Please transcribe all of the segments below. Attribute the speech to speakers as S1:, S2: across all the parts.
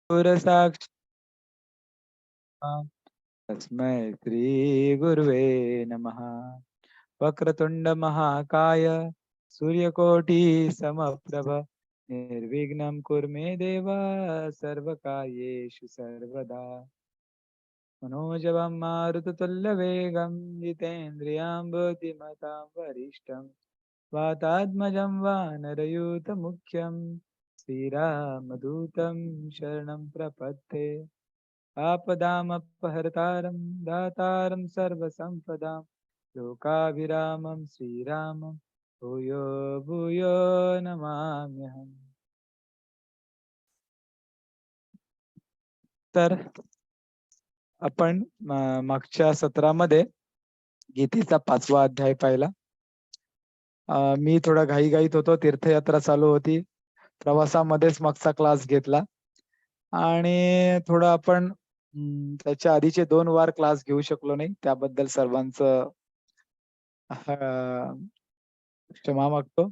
S1: गुरुसाक्षात् तस्मै श्री गुरुवे नमः. वक्रतुंड महाकाय सूर्यकोटि समप्रभ निर्विघ्नं कुरु मे देव सर्वकार्येषु सर्वदा. मनोजवं मारुततुल्यवेगं जितेन्द्रियां बुद्धिमतां वरिष्ठं वातात्मजं वानरयूथमुख्यं श्रीरामदूतं शरणं प्रपद्ये. आपदामपहर्तारं दातारं सर्वसम्पदां लोकाभिरामं श्रीरामं भूयो भूयो नमाम्यहम्. तर आपण मागच्या सत्रामध्ये गीतेचा 5वा अध्याय पाहिला. मी थोडा घाईघाईत होतो, तीर्थयात्रा चालू होती, प्रवासामध्येच मागचा क्लास घेतला आणि थोडं आपण त्याच्या आधीचे 2 वार क्लास घेऊ शकलो नाही. त्याबद्दल सर्वांचं क्षमा मागतो.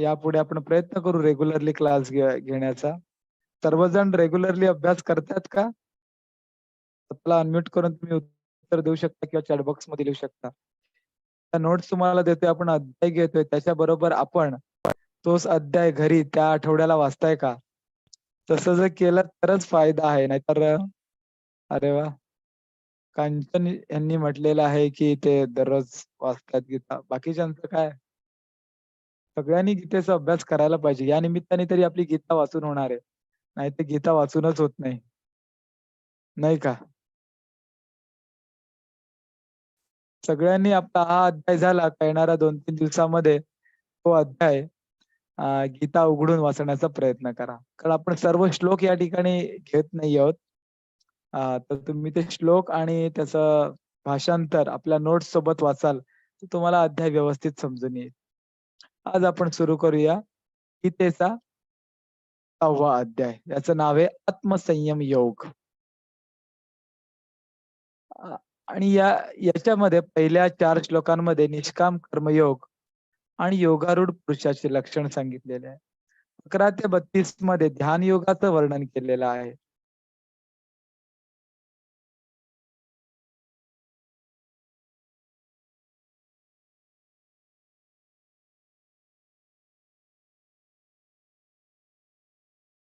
S1: यापुढे आपण प्रयत्न करू रेग्युलरली क्लास घेण्याचा. सर्वजण रेग्युलरली अभ्यास करतात का? स्वतःला अनम्यूट करून तुम्ही उत्तर देऊ शकता किंवा चॅट बॉक्स मध्ये लिहू शकता. नोट्स तुम्हाला देतोय, आपण अध्याय घेतोय, त्याच्याबरोबर आपण तोच अध्याय घरी त्या आठवड्याला वाचताय का? तसं जर केलं तरच फायदा आहे, नाहीतर अरे वा, कांचन यांनी म्हटलेलं आहे की ते दररोज वाचतात गीता. बाकीच्यांचं काय? सगळ्यांनी गीतेचा अभ्यास करायला पाहिजे. या निमित्ताने तरी आपली गीता वाचून होणार आहे. नाहीतर गीता वाचूनच होत नाही. नाही का? सगळ्यांनी आपला हा अध्याय झाला का येणाऱ्या 2-3 दिवसामध्ये तो अध्याय गीता उघडून वाचण्याचा प्रयत्न करा. कारण आपण सर्व श्लोक या ठिकाणी घेत नाही आहोत. तर तुम्ही ते श्लोक आणि त्याचं भाषांतर आपल्या नोट्स सोबत वाचाल तर तुम्हाला अध्याय व्यवस्थित समजून येईल. आज आपण सुरू करूया गीतेचा 6वा अध्याय. याचं नाव आहे आत्मसंयम योग. आणि याच्यामध्ये पहिल्या 4 श्लोकांमध्ये निष्काम कर्मयोग आणि योगारूढ पुरुषाचे लक्षण सांगितलेले आहे. 11 ते 32 मध्ये ध्यान योगाचं वर्णन केलेलं आहे.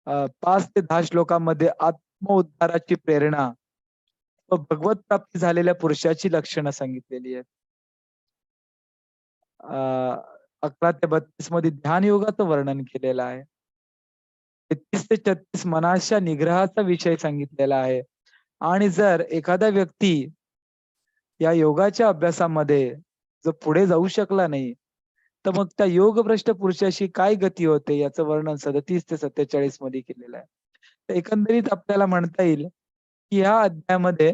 S1: अ, 5 ते 10 श्लोकांमध्ये आत्मउद्धाराची प्रेरणा व भगवत प्राप्ती झालेल्या पुरुषाची लक्षणं सांगितलेली आहेत. 11 ते 32 मध्ये ध्यान योगाचं वर्णन केलेलं आहे. 33 ते 36 मनाच्या निग्रहाचा विषय सांगितलेला आहे. आणि जर एखादा व्यक्ती या योगाच्या अभ्यासामध्ये जर पुढे जाऊ शकला नाही, तर मग त्या योगभ्रष्ट पुरुषाशी काय गती होते याचं वर्णन 37 ते 47 मध्ये केलेलं आहे. तर एकंदरीत आपल्याला म्हणता येईल, की ह्या अध्यायामध्ये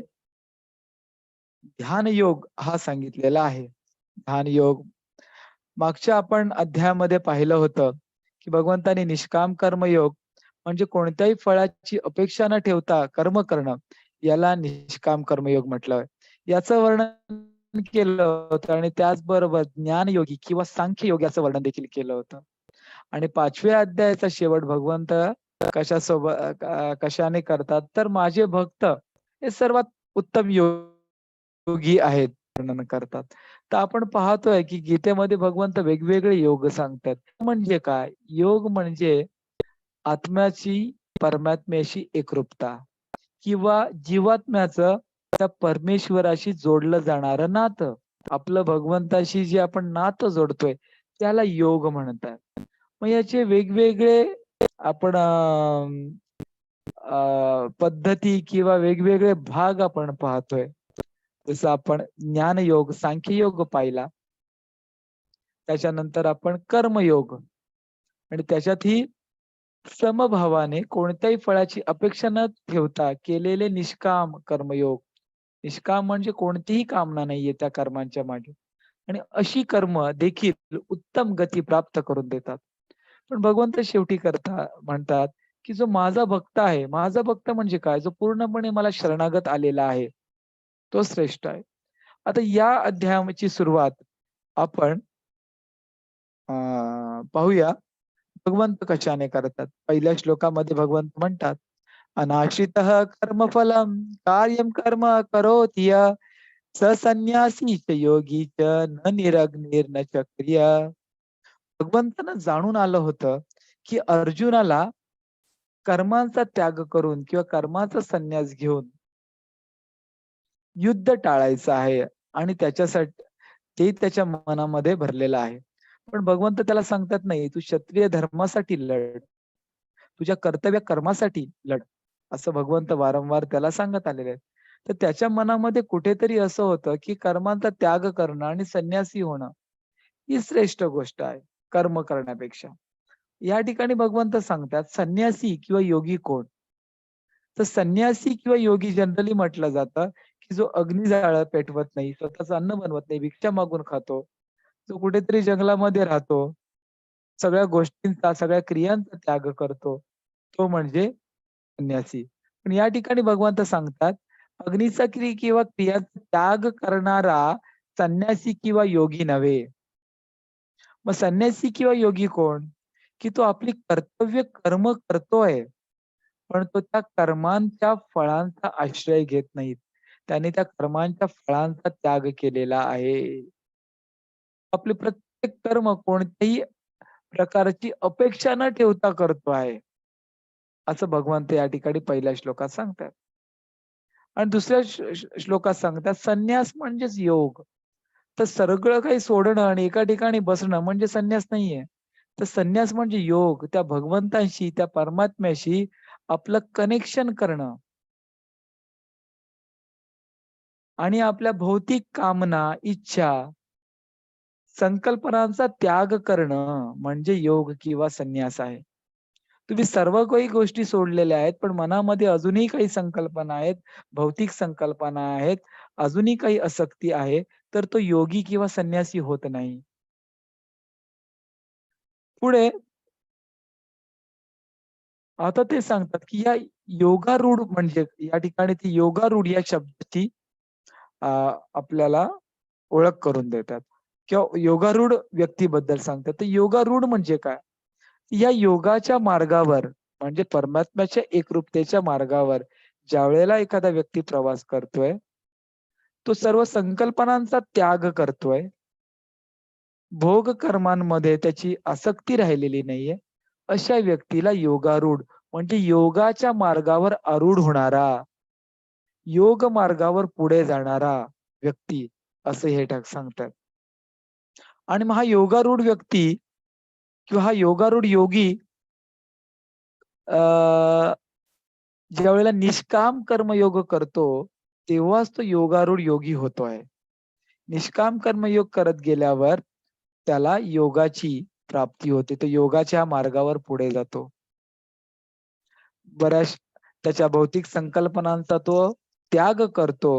S1: ध्यान योग हा सांगितलेला आहे. ध्यान योग मागच्या आपण अध्यायामध्ये पाहिलं होतं, की भगवंताने निष्काम कर्मयोग म्हणजे कोणत्याही फळाची अपेक्षा न ठेवता कर्म करणं, याला निष्काम कर्मयोग म्हटलं. याचं वर्णन केलं होतं आणि त्याचबरोबर ज्ञानयोगी किंवा सांख्ययोग याचं वर्णन देखील केलं होतं. आणि 5व्या अध्यायाचा शेवट भगवंत कशाने करतात, तर माझे भक्त हे सर्वात उत्तम योगी आहेत वर्णन करतात. तर आपण पाहतोय की गीतेमध्ये भगवंत वेगवेगळे योग सांगतात. म्हणजे काय? योग म्हणजे आत्म्याची परमात्म्याशी एकरूपता किंवा जीवात्म्याचं त्या परमेश्वराशी जोडलं जाणारं नातं. आपलं भगवंताशी जे आपण नातं जोडतोय त्याला योग म्हणतात. मग याचे वेगवेगळे आपण पद्धती किंवा वेगवेगळे भाग आपण पाहतोय. जसं आपण ज्ञानयोग, सांख्ययोग पाहिला. त्याच्यानंतर आपण कर्मयोग आणि त्याच्यातही समभावाने कोणत्याही फळाची अपेक्षा न ठेवता केलेले निष्काम कर्मयोग. निष्काम म्हणजे कोणतीही कामना नाहीये त्या कर्मांच्या मागे आणि अशी कर्म देखील उत्तम गती प्राप्त करून देतात. पण भगवंत शेवटी म्हणतात, की जो माझा भक्त आहे, माझा भक्त म्हणजे काय? जो पूर्णपणे मला शरणागत आलेला आहे, तो श्रेष्ठ आहे. आता या अध्यायाची सुरुवात आपण पाहूया भगवंत कशाने करतात. पहिल्या श्लोकामध्ये भगवंत म्हणतात, अनाश्रितः कर्मफलम कार्यम कर्म करोति यः स संन्यासी च योगी च न निरग्निर न चक्रिय. भगवंतांना जाणून आलं होतं की अर्जुनाला कर्मांचा त्याग करून किंवा कर्माचा संन्यास घेऊन युद्ध टाळायचं आहे आणि त्याच्यासाठी ते त्याच्या मनामध्ये भरलेलं आहे. पण भगवंत त्याला सांगतात नाही, तू क्षत्रिय धर्मासाठी लढ, तुझ्या कर्तव्य कर्मासाठी लढ, असं भगवंत वारंवार त्याला सांगत आलेले आहेत. तर त्याच्या मनामध्ये कुठेतरी असं होतं की कर्मांचा त्याग करणं आणि संन्यासी होणं ही श्रेष्ठ गोष्ट आहे कर्म करण्यापेक्षा. या ठिकाणी भगवंत सांगतात संन्यासी किंवा योगी कोण? तर संन्यासी किंवा योगी जनरली म्हटलं जातं की जो अग्नी जाळं पेटवत नाही, स्वतःचं अन्न बनवत नाही, भिक्षा मागून खातो, जो कुठेतरी जंगलामध्ये राहतो, सगळ्या गोष्टींचा, सगळ्या क्रियांचा त्याग करतो, तो म्हणजे संन्यासी. पण या ठिकाणी भगवंत सांगतात, अग्नीचा किंवा क्रियाचा त्याग करणारा संन्यासी किंवा योगी नव्हे. मग संन्यासी किंवा योगी कोण? की तो आपली कर्तव्य कर्म करतोय, पण तो त्या कर्मांच्या फळांचा आश्रय घेत नाहीत. त्याने त्या कर्मांच्या फळांचा त्याग केलेला आहे. आपले प्रत्येक कर्म कोणत्याही प्रकारची अपेक्षा न ठेवता करतो आहे, असं भगवंत या ठिकाणी पहिल्या श्लोकात सांगतात. आणि दुसऱ्या श्लोकात सांगतात, संन्यास म्हणजेच योग. तर सगळं काही सोडणं आणि एका ठिकाणी बसणं म्हणजे संन्यास नाहीये. तर संन्यास म्हणजे योग, त्या भगवंताशी, त्या परमात्म्याशी आपलं कनेक्शन करणं आणि आपल्या भौतिक कामना, इच्छा, संकल्पनांचा त्याग करणं म्हणजे योग किंवा संन्यास आहे. तुम्ही सर्व काही गोष्टी सोडलेल्या आहेत, पण मनामध्ये अजूनही काही संकल्पना आहेत, भौतिक संकल्पना आहेत, अजूनही काही आसक्ती आहे, तर तो योगी किंवा संन्यासी होत नाही. पुढे आता ते सांगतात, की या योगारूढ म्हणजे या ठिकाणी ती योगारूढ या शब्दाची अ, आपल्याला ओळख करून देतात किंवा योगारूढ व्यक्तीबद्दल सांगतात. तर योगारूढ म्हणजे काय? या योगाच्या मार्गावर म्हणजे परमात्म्याच्या एकरूपतेच्या मार्गावर ज्यावेळेला एखादा व्यक्ती प्रवास करतोय, तो सर्व संकल्पनांचा त्याग करतोय. भोग कर्मांमध्ये त्याची आसक्ती राहिलेली नाहीये. अशा व्यक्तीला योगारूढ म्हणजे योगाच्या मार्गावर आरूढ होणारा, योग मार्गावर पुढे जाणारा व्यक्ती असं हे सांगतात. आणि मग हा योगारूढ व्यक्ती किंवा हा योगारूढ योगी अ, ज्यावेळेला निष्काम कर्मयोग करतो, तेव्हाच तो योगारूढ योगी होतोय. निष्काम कर्मयोग करत गेल्यावर त्याला योगाची प्राप्ती होते. तो योगाच्या मार्गावर पुढे जातो. बऱ्याच त्याच्या भौतिक संकल्पनांचा तो त्याग करतो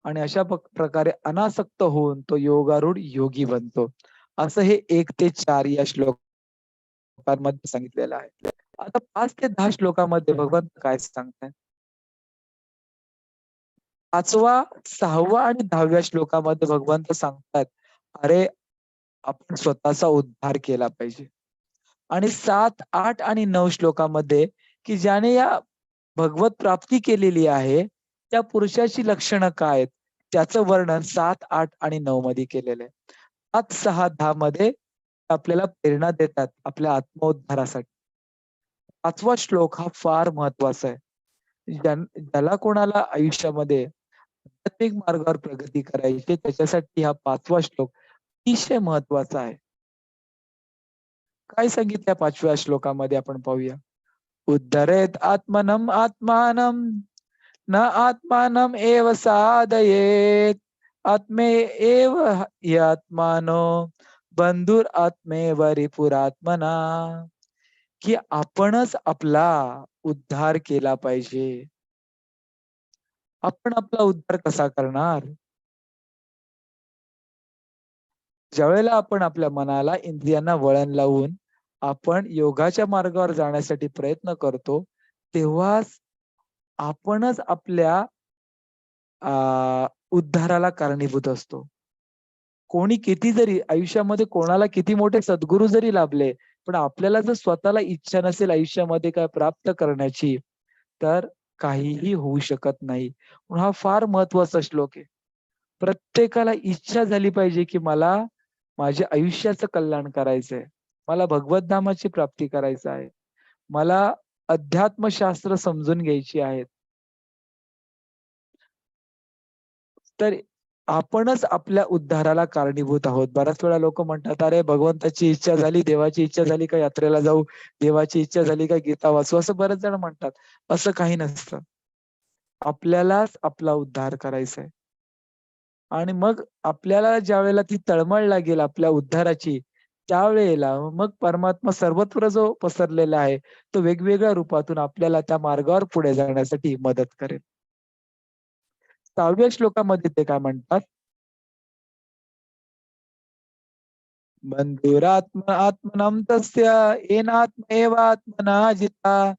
S1: आणि अशा प्रकारे अनासक्त होऊन तो योगारूढ योगी बनतो. असं हे 1 ते 4 या श्लोकांमध्ये सांगितलेलं आहे. आता 5 ते 10 श्लोकामध्ये भगवंत काय सांगताय? 5वा, 6वा आणि 10व्या श्लोकामध्ये भगवंत सांगतात, "अरे, आपण स्वतःचा उद्धार केला पाहिजे." आणि 7, 8 आणि 9 श्लोकामध्ये, की ज्याने या भगवत प्राप्ती केलेली आहे, त्या पुरुषाची लक्षणं काय आहेत? त्याचं वर्णन 7, 8 आणि 9 मध्ये केलेलं आहे. 5, 6, 10 मध्ये आपल्याला प्रेरणा देतात आपल्या आत्मोद्धारासाठी. 5वा श्लोक हा फार महत्वाचा आहे. ज्याला कोणाला आयुष्यामध्ये आध्यात्मिक मार्गावर प्रगती करायची आहे, त्याच्यासाठी हा 5वा श्लोक अतिशय महत्वाचा आहे. काय सांगितल्या 5व्या श्लोकामध्ये आपण पाहूया. उद्धरेत आत्मनम आत्मानं न आत्मानं एव साधयेत. आत्मे एव ह्यात्मानो बंधुर आत्मेव रिपुरात्मना. की आपणच आपला उद्धार केला पाहिजे. आपण आपला उद्धार कसा करणार? ज्यावेळेला आपण आपल्या मनाला, इंद्रियांना वळण लावून आपण योगाच्या मार्गावर जाण्यासाठी प्रयत्न करतो, तेव्हाच आपणच आपल्या उद्धाराला कारणीभूत असतो. कोणी किती जरी आयुष्यामध्ये कोणाला किती मोठे सद्गुरू जरी लाभले, पण आपल्याला जर स्वतःला इच्छा नसेल आयुष्यामध्ये काय प्राप्त करण्याची, तर काहीही होऊ शकत नाही. म्हणून हा फार महत्वाचा श्लोक आहे. प्रत्येकाला इच्छा झाली पाहिजे, की मला माझ्या आयुष्याचं कल्याण करायचंय. मला भगवत धामाची प्राप्ती करायचं आहे. मला अध्यात्मशास्त्र समजून घ्यायची आहेत. तर आपणच आपल्या उद्धाराला कारणीभूत आहोत. बऱ्याच वेळा लोकं म्हणतात, "अरे भगवंताची इच्छा झाली, देवाची इच्छा झाली का यात्रेला जाऊ, देवाची इच्छा झाली का गीता वाचू." असं बरेच जण म्हणतात. असं काही नसतं. आपल्यालाच आपला उद्धार करायचा आहे. आणि मग आपल्याला ज्यावेळेला ती तळमळ लागेल आपल्या उद्धाराची, त्यावेळेला मग परमात्मा सर्वत्र जो पसरलेला आहे, तो वेगवेगळ्या रूपातून आपल्याला त्या मार्गावर पुढे जाण्यासाठी मदत करेल. 6व्या श्लोकामध्ये ते काय म्हणतात? "बंधुरात्म आत्मनं तस्य येनात्म एवात्मना जिता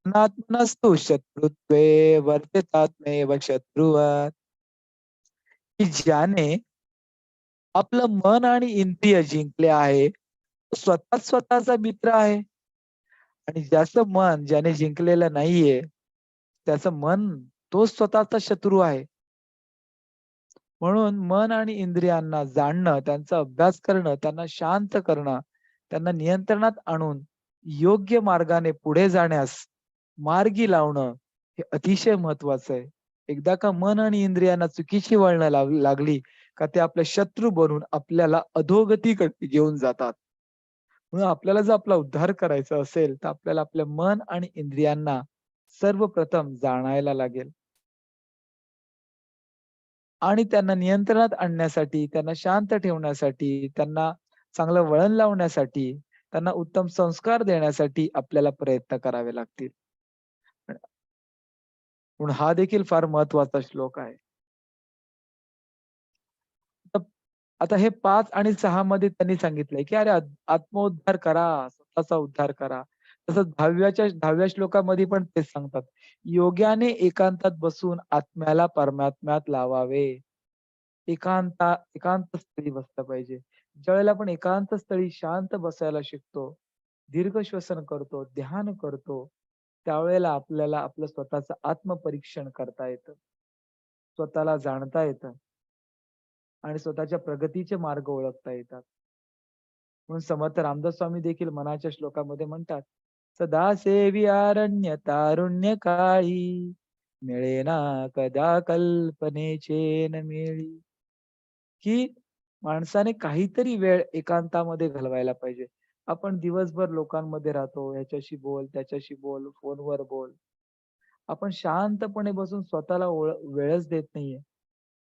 S1: अनात्मनस्तु शत्रुत्वे वर्तितात्मैव शत्रुवत्." की ज्याने आपलं मन आणि इंद्रिय जिंकले आहे, तो स्वतःच स्वतःचा मित्र आहे. आणि ज्याचं मन ज्याने जिंकलेलं नाहीये, त्याचं मन तोच स्वतःचा शत्रू आहे. म्हणून मन आणि इंद्रियांना जाणणं, त्यांचा अभ्यास करणं, त्यांना शांत करणं, त्यांना नियंत्रणात आणून योग्य मार्गाने पुढे जाण्यास मार्गी लावणं, हे अतिशय महत्वाचं आहे. एकदा का मन आणि इंद्रियांना चुकीची वळणं लागली, का ते आपले शत्रू बनून आपल्याला अधोगतीकडे घेऊन जातात. म्हणून आपल्याला जर आपला उद्धार करायचा असेल, तर आपल्याला आपल्या मन आणि इंद्रियांना सर्वप्रथम जाणायला लागेल आणि त्यांना नियंत्रणात आणण्यासाठी, त्यांना शांत ठेवण्यासाठी, त्यांना चांगलं वळण लावण्यासाठी, त्यांना उत्तम संस्कार देण्यासाठी आपल्याला प्रयत्न करावे लागतील. म्हणून हा देखील फार महत्वाचा श्लोक आहे. तर आता हे 5 आणि 6 मध्ये त्यांनी सांगितलंय, की अरे आत्मोद्धार करा, स्वतःचा उद्धार करा. तसंच 10व्या श्लोकामध्ये पण तेच सांगतात. योग्याने एकांतात बसून आत्म्याला परमात्म्यात लावावे. एकांत स्थळी बसलं पाहिजे. ज्यावेळेला आपण एकांत स्थळी शांत बसायला शिकतो, दीर्घ श्वसन करतो, ध्यान करतो, त्यावेळेला आपल्याला आपलं स्वतःचं आत्मपरीक्षण करता येतं. स्वतःला जाणता येतं आणि स्वतःच्या प्रगतीचे मार्ग ओळखता येतात. म्हणून समर्थ रामदास स्वामी देखील मनाच्या श्लोकामध्ये म्हणतात, "सदा सेवी अरण्य तारुण्य काळी, मिळेना कदा कल्पनेचे न मिळी." की माणसाने काहीतरी वेळ एकांतामध्ये घालवायला पाहिजे. आपण दिवसभर लोकांमध्ये राहतो. ह्याच्याशी बोल, त्याच्याशी बोल, फोनवर बोल. आपण शांतपणे बसून स्वतःला वेळच देत नाहीये.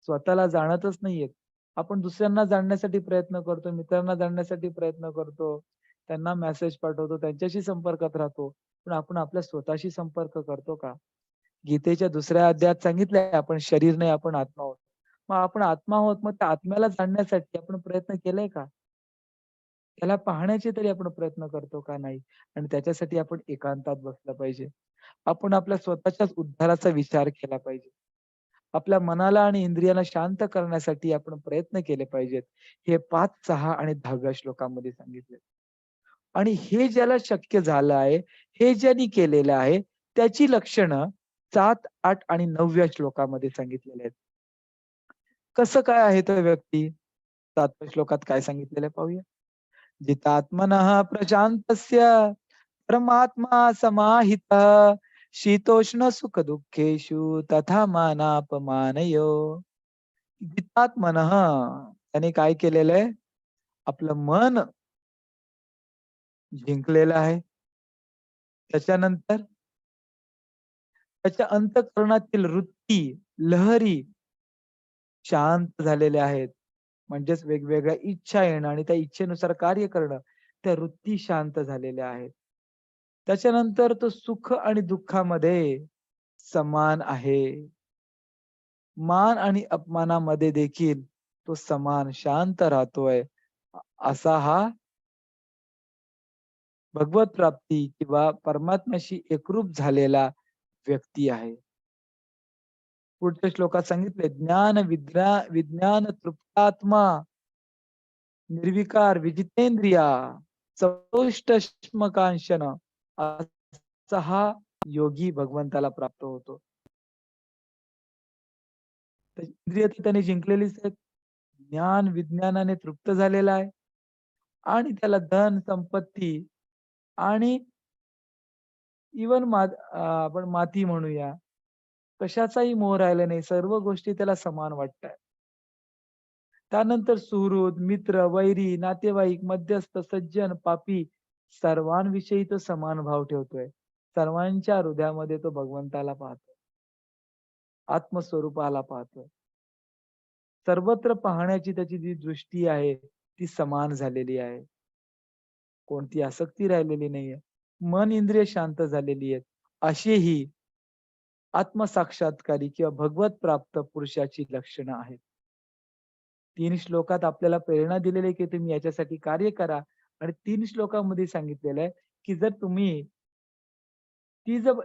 S1: स्वतःला जाणतच नाहीयेत. आपण दुसऱ्यांना जाणण्यासाठी प्रयत्न करतो, मित्रांना जाणण्यासाठी प्रयत्न करतो. त्यांना मेसेज पाठवतो, त्यांच्याशी संपर्कात राहतो. पण आपण आपल्या स्वतःशी संपर्क करतो का? गीतेच्या दुसऱ्या अध्यायात सांगितलंय आपण शरीर नाही, आपण आत्मा आहोत. मग आपण आत्मा आहोत, मग त्या आत्म्याला जाणण्यासाठी आपण प्रयत्न केलाय का? त्याला पाहण्याचे तरी आपण प्रयत्न करतो का नाही? आणि त्याच्यासाठी आपण एकांतात बसलं पाहिजे. आपण आपल्या स्वतःच्याच उद्धाराचा विचार केला पाहिजे. आपल्या मनाला आणि इंद्रियाला शांत करण्यासाठी आपण प्रयत्न केले पाहिजेत. हे 5, 6 आणि 10व्या श्लोकामध्ये सांगितले. आणि हे ज्याला शक्य झालं आहे, हे ज्यांनी केलेलं आहे, त्याची लक्षणं 7, 8 आणि 9व्या श्लोकामध्ये सांगितलेले आहेत. कसं काय आहे तो व्यक्ती? 7व्या श्लोकात काय सांगितलेलं आहे पाहूया. जितात्मनः प्रशान्तस्य परमात्मा समाहितः शीतोष्ण सुख दुःखेषु तथा मानापमानयोः. जितात्मनः त्याने काय केलेलं आहे? आपलं मन जिंकलेलं आहे. त्याच्यानंतर त्याच्या अंतःकरणातील वृत्ती, लहरी शांत झालेल्या आहेत. म्हणजेच वेगवेगळ्या इच्छा येणं आणि त्या इच्छेनुसार कार्य करणं, त्या वृत्ती शांत झालेल्या आहेत. त्याच्यानंतर तो सुख आणि दुःखामध्ये समान आहे. मान आणि अपमानामध्ये देखील तो समान शांत राहतोय. असा हा भगवत प्राप्ती किंवा परमात्म्याशी एकरूप झालेला व्यक्ती आहे. पुढच्या श्लोकात सांगितले विज्ञान तृप्तात्मा निर्विकार विजितेंद्रिया चतुष्टश्मकांशन असा हा योगी भगवंताला प्राप्त होतो. तर इंद्रिय तर त्याने जिंकलेलीच आहेत. ज्ञान विज्ञानाने तृप्त झालेला आहे आणि त्याला धन, संपत्ती आणि इव्हन आपण माती म्हणूया, कशाचाही मोह राहिला नाही. सर्व गोष्टी त्याला समान वाटतायत. त्यानंतर सुहृद, मित्र, वैरी, नातेवाईक, मध्यस्थ, सज्जन, पापी सर्वांविषयी तो समान भाव ठेवतोय. सर्वांच्या हृदयामध्ये तो भगवंताला पाहतो. आत्मस्वरूपाला पाहतो. सर्वत्र पाहण्याची त्याची जी दृष्टी आहे, ती समान झालेली आहे. कोणती आसक्ती राहिलेली नाहीये. मन इंद्रिय शांत झालेली आहेत. अशी ही आत्मसाक्षात्कारी किंवा भगवत प्राप्त पुरुषाची लक्षणं आहेत. 3 श्लोकात आपल्याला प्रेरणा दिलेली आहे, की तुम्ही याच्यासाठी कार्य करा आणि 3 श्लोकामध्ये सांगितलेलं आहे, की जर तुम्ही ती जर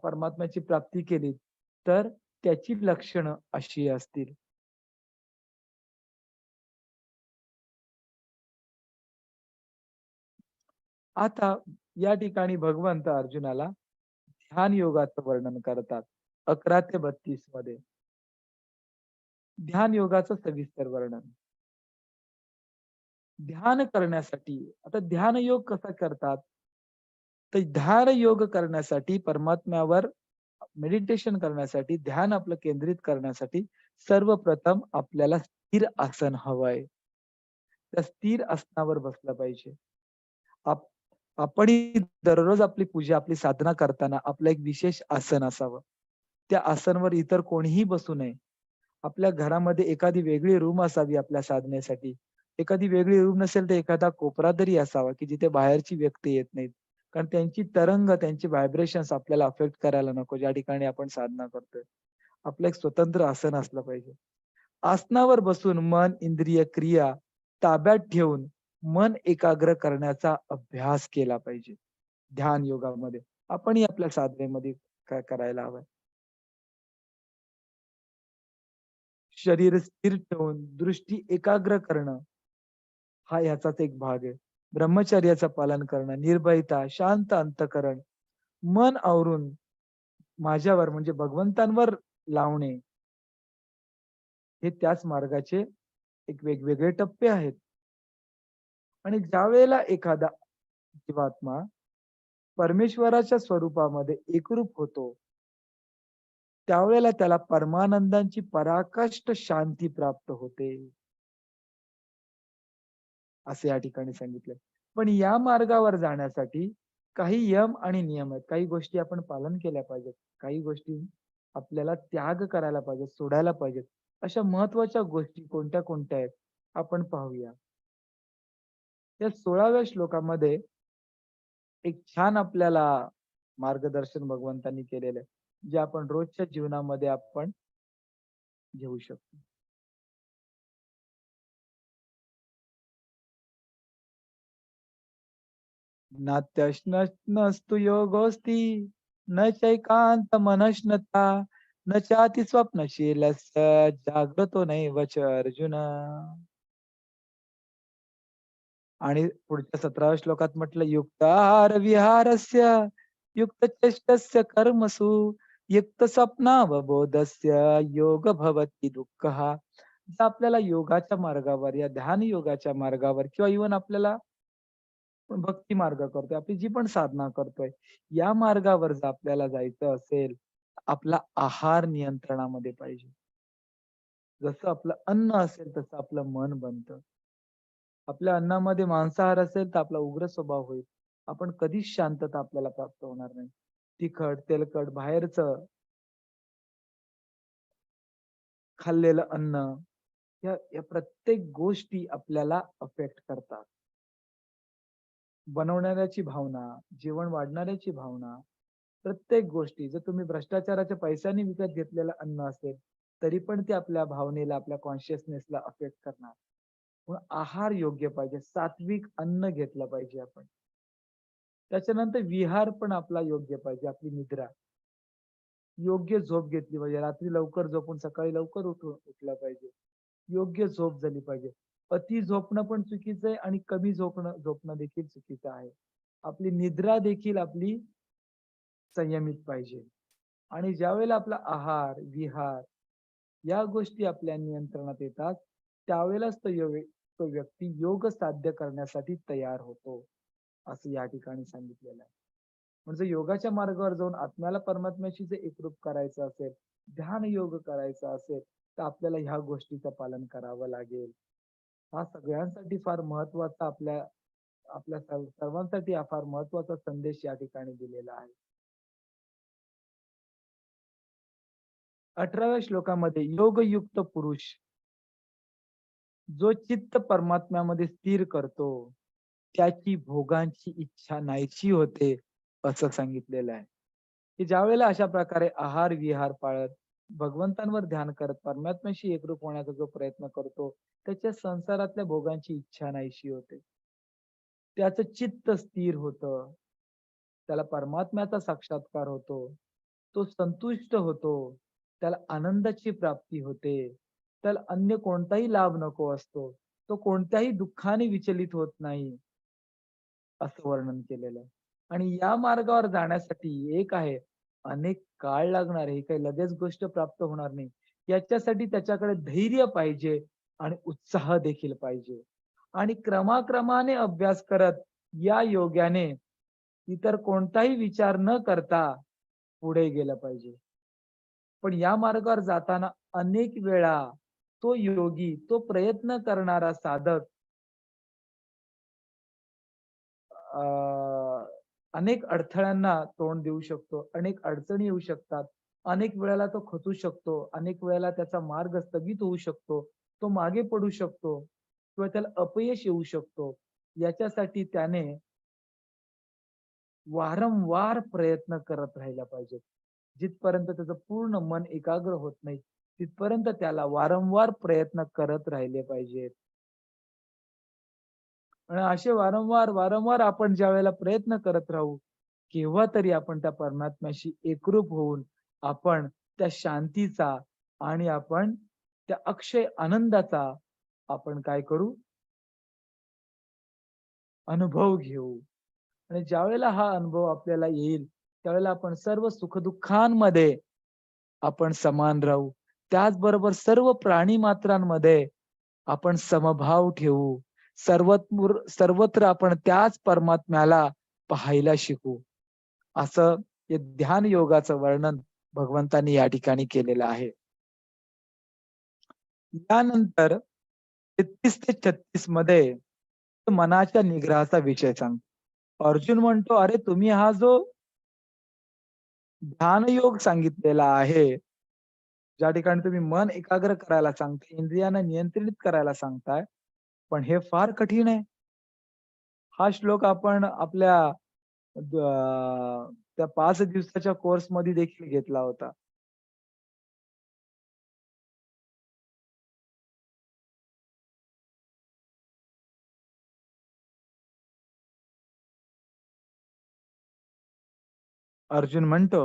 S1: परमात्म्याची प्राप्ती केली, तर त्याची लक्षणं अशी असतील. आता या ठिकाणी भगवंत अर्जुनाला ध्यान योगाचं वर्णन करतात. 11 ते 32 मध्ये. ध्यान योगाचं सविस्तर वर्णन. ध्यान करण्यासाठी आता ध्यान योग कसा करतात? तर ध्यान योग करण्यासाठी परमात्म्यावर मेडिटेशन करण्यासाठी, ध्यान आपलं केंद्रित करण्यासाठी सर्वप्रथम आपल्याला स्थिर आसन हवंय. त्या स्थिर आसनावर बसलं पाहिजे. आप आपणही दररोज आपली पूजा, आपली साधना करताना आपलं एक विशेष आसन असावं. त्या आसनावर इतर कोणीही बसू नये. आपल्या घरामध्ये एखादी वेगळी रूम असावी आपल्या साधनेसाठी. एखादी वेगळी रूम नसेल तर एखादा कोपरा तरी असावा, की जिथे बाहेरची व्यक्ती येत नाहीत. कारण त्यांची तरंग, त्यांची व्हायब्रेशन्स आपल्याला अफेक्ट करायला नको, ज्या ठिकाणी आपण साधना करतोय. आपलं एक स्वतंत्र आसन असलं पाहिजे. आसनावर बसून मन, इंद्रिय, क्रिया ताब्यात ठेवून मन एकाग्र करण्याचा अभ्यास केला पाहिजे. ध्यान योगामध्ये. आपणही आपल्या साधनेमध्ये काय करायला हवंय. शरीर स्थिर ठेवून दृष्टी एकाग्र करणं, हा ह्याचाच एक भाग आहे. ब्रह्मचर्याचं पालन करणं, निर्भयता, शांत अंतःकरण, मन आवरून माझ्यावर म्हणजे भगवंतांवर लावणे, हे त्याच मार्गाचे एक वेगवेगळे टप्पे आहेत. आणि ज्यावेळेला एखादा जीवात्मा परमेश्वराच्या स्वरूपामध्ये एकरूप होतो, त्यावेळेला त्याला परमानंदाची पराकाष्ठ शांती प्राप्त होते, असे या ठिकाणी सांगितलंय. पण या मार्गावर जाण्यासाठी काही यम आणि नियम आहेत. काही गोष्टी आपण पालन केल्या पाहिजेत. काही गोष्टी आपल्याला त्याग करायला पाहिजेत, सोडायला पाहिजेत. अशा महत्त्वाच्या गोष्टी कोणत्या-कोणत्या आहेत? आपण पाहूया. या 16व्या श्लोकामध्ये एक छान आपल्याला मार्गदर्शन भगवंतांनी केलेलं आहे, जे आपण रोजच्या जीवनामध्ये आपण घेऊ शकतो. नात्यश्नस्तु योगोऽस्ति न चैकान्त मनश्नता न चाति स्वप्नशीलस्य जाग्रतो नैव च अर्जुन. आणि पुढच्या 17व्या श्लोकात म्हटलं युक्ताहार विहारस्य युक्तचेष्टस्य कर्मसु युक्त स्वप्नावबोधस्य योग भवति दुःखः. जर आपल्याला योगाच्या मार्गावर या ध्यान योगाच्या मार्गावर किंवा इव्हन आपल्याला भक्ती मार्ग करतोय, आपली जी पण साधना करतोय, या मार्गावर जर आपल्याला जायचं असेल, आपला आहार नियंत्रणामध्ये पाहिजे. जसं आपलं अन्न असेल तसं आपलं मन बनतं. आपल्या अन्नामध्ये मांसाहार असेल तर आपला उग्र स्वभाव होईल. आपण कधीच शांतता आपल्याला प्राप्त होणार नाही. तिखट, तेलकट, बाहेरचं खाल्लेलं अन्न, या या प्रत्येक गोष्टी आपल्याला अफेक्ट करतात. बनवणाऱ्याची भावना, जेवण वाढणाऱ्याची भावना, प्रत्येक गोष्टी जर तुम्ही भ्रष्टाचाराच्या पैशाने विकत घेतलेलं अन्न असेल, तरी पण ते आपल्या भावनेला, आपल्या कॉन्शियसनेसला अफेक्ट करणार. मग आहार योग्य पाहिजे. सात्विक अन्न घेतलं पाहिजे आपण. त्याच्यानंतर विहार पण आपला योग्य पाहिजे. आपली निद्रा. योग्य झोप घेतली पाहिजे. रात्री लवकर झोपून सकाळी लवकर उठलं पाहिजे. योग्य झोप झाली पाहिजे. अति झोपणं पण चुकीचं आहे आणि कमी झोपणं झोपणं देखील चुकीचं आहे. आपली निद्रा देखील आपली संयमित पाहिजे. आणि ज्यावेळेला आपला आहार, विहार या गोष्टी आपल्या नियंत्रणात येतात, त्यावेळेलाच तो व्यक्ती योग साध्य करण्यासाठी तयार होतो, असं या ठिकाणी सांगितलेलं आहे. म्हणजे योगाच्या मार्गावर जाऊन आत्म्याला परमात्म्याशी जर एकरूप करायचं असेल, ध्यान योग करायचा असेल, तर आपल्याला ह्या गोष्टीचं पालन करावं लागेल. हा सगळ्यांसाठी फार महत्वाचा आपल्या आपल्या सर्वांसाठी हा फार महत्वाचा संदेश या ठिकाणी दिलेला आहे. 18व्या श्लोकामध्ये योगयुक्त पुरुष जो चित्त परमात्म्यामध्ये स्थिर करतो, त्याची भोगांची इच्छा नाहीशी होते, असं सांगितलेलं आहे. की ज्यावेळेला अशा प्रकारे आहार-विहार पाळत, भगवंतांवर ध्यान करत, परमात्म्याशी एकरूप होण्याचा जो प्रयत्न करतो, त्याच्या संसारातल्या भोगांची इच्छा नाहीशी होते. त्याचं चित्त स्थिर होतं. त्याला परमात्म्याचा साक्षात्कार होतो. तो संतुष्ट होतो. त्याला आनंदाची प्राप्ती होते. त्याला अन्य कोणताही लाभ नको असतो. तो कोणत्याही दुःखाने विचलित होत नाही, असं वर्णन केलेलं आहे. आणि या मार्गावर जाण्यासाठी एक आहे, अनेक काळ लागणार आहे. ही काही लगेच गोष्ट प्राप्त होणार नाही. याच्यासाठी त्याच्याकडे धैर्य पाहिजे आणि उत्साह देखील पाहिजे. आणि क्रमाक्रमाने अभ्यास करत या योग्याने इतर कोणताही विचार न करता पुढे गेलं पाहिजे. पण या मार्गावर जाताना अनेक वेळा तो योगी, तो प्रयत्न करणारा साधक अ, अनेक अडथळ्यांना तोंड देऊ शकतो. अनेक अडचणी येऊ शकतात. अनेक वेळेला तो खचू शकतो. अनेक वेळेला त्याचा मार्ग स्थगित होऊ शकतो. तो मागे पडू शकतो किंवा त्याला अपयश येऊ शकतो. याच्यासाठी त्याने वारंवार प्रयत्न करत राहिला पाहिजे. जिथपर्यंत त्याचं पूर्ण मन एकाग्र होत नाही, तिथपर्यंत त्याला वारंवार प्रयत्न करत राहिले पाहिजेत. आणि असे वारंवार आपण ज्यावेळेला प्रयत्न करत राहू, केव्हा तरी आपण त्या परमात्म्याशी एकरूप होऊन आपण त्या शांतीचा आणि आपण त्या अक्षय आनंदाचा आपण काय करू? अनुभव घेऊ. आणि ज्यावेळेला हा अनुभव आपल्याला येईल, त्यावेळेला आपण सर्व सुख-दुःखांमध्ये आपण समान राहू. त्याचबरोबर सर्व प्राणी मात्रांमध्ये आपण समभाव ठेवू. सर्वत्र आपण त्याच परमात्म्याला पाहायला शिकू. असं हे ध्यान योगाचं वर्णन भगवंतांनी या ठिकाणी केलेलं आहे. यानंतर 33 ते 36 मध्ये मनाच्या निग्रहाचा विषय सांगतो. अर्जुन म्हणतो, "अरे तुम्ही हा जो ध्यानयोग सांगितलेला आहे, ज्या ठिकाणी तुम्ही मन एकाग्र करायला सांगताय, इंद्रियांना नियंत्रित करायला सांगताय, पण हे फार कठीण आहे." हा श्लोक आपण आपल्या त्या 5 दिवसाच्या कोर्समध्ये देखील घेतला होता. अर्जुन म्हणतो,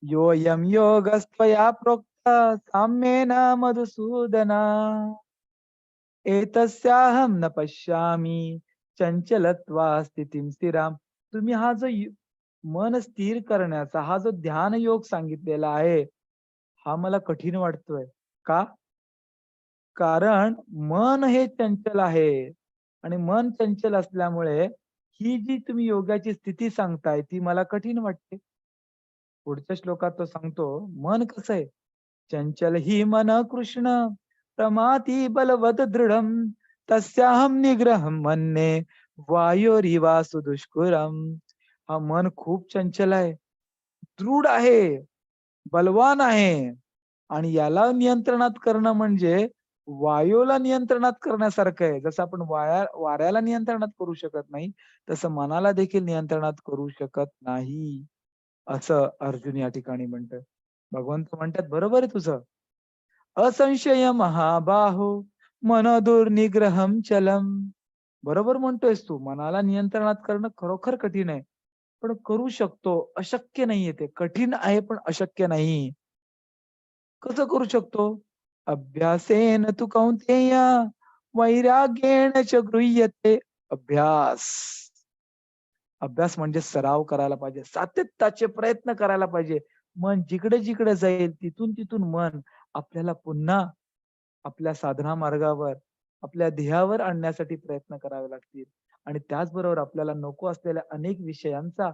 S1: "योऽयं योगस्त्वया प्रोक्त साम्येन मधुसूदना, एतस्याहं न पश्यामि चंचलत्वा स्थितीं स्थिराम." तुम्ही हा जो मन स्थिर करण्याचा हा जो ध्यान योग सांगितलेला आहे, हा मला कठीण वाटतोय. का? कारण मन हे चंचल आहे आणि मन चंचल असल्यामुळे ही जी तुम्ही योगाची स्थिती सांगताय, ती मला कठीण वाटते. पुढच्या श्लोकात तो सांगतो, मन कसं आहे? चंचल ही मन कृष्ण प्रमाती बलवत दृढम तस्याहम निग्रहम मन्ये वायोरिवासु दुष्कुरम. हा मन खूप चंचल आहे, दृढ आहे, बलवान आहे आणि याला नियंत्रणात करणं म्हणजे वायूला नियंत्रणात करण्यासारखं आहे. जसं आपण वाऱ्याला नियंत्रणात करू शकत नाही, तसं मनाला देखील नियंत्रणात करू शकत नाही. असं अर्जुन या ठिकाणी म्हणतोय. भगवंत म्हणतात, "बरोबर आहे तुझं. असंशय महाबाहो मन दुर्निग्रहम चलम." बरोबर म्हणतोयस तू. मनाला नियंत्रणात करणं खरोखर कठीण आहे. पण करू शकतो. अशक्य नाहीये ते. कठीण आहे पण अशक्य नाही. कसं करू शकतो? अभ्यासेन तु कौंतेय वैराग्येण च गृह्यते. अभ्यास. अभ्यास म्हणजे सराव करायला पाहिजे. सातत्याचे प्रयत्न करायला पाहिजे. मन जिकडे-जिकडे जाईल तिथून-तिथून मन आपल्याला पुन्हा आपल्या साधना मार्गावर, आपल्या ध्येयावर आणण्यासाठी प्रयत्न करावे लागतील. आणि त्याचबरोबर आपल्याला नको असलेल्या अनेक विषयांचा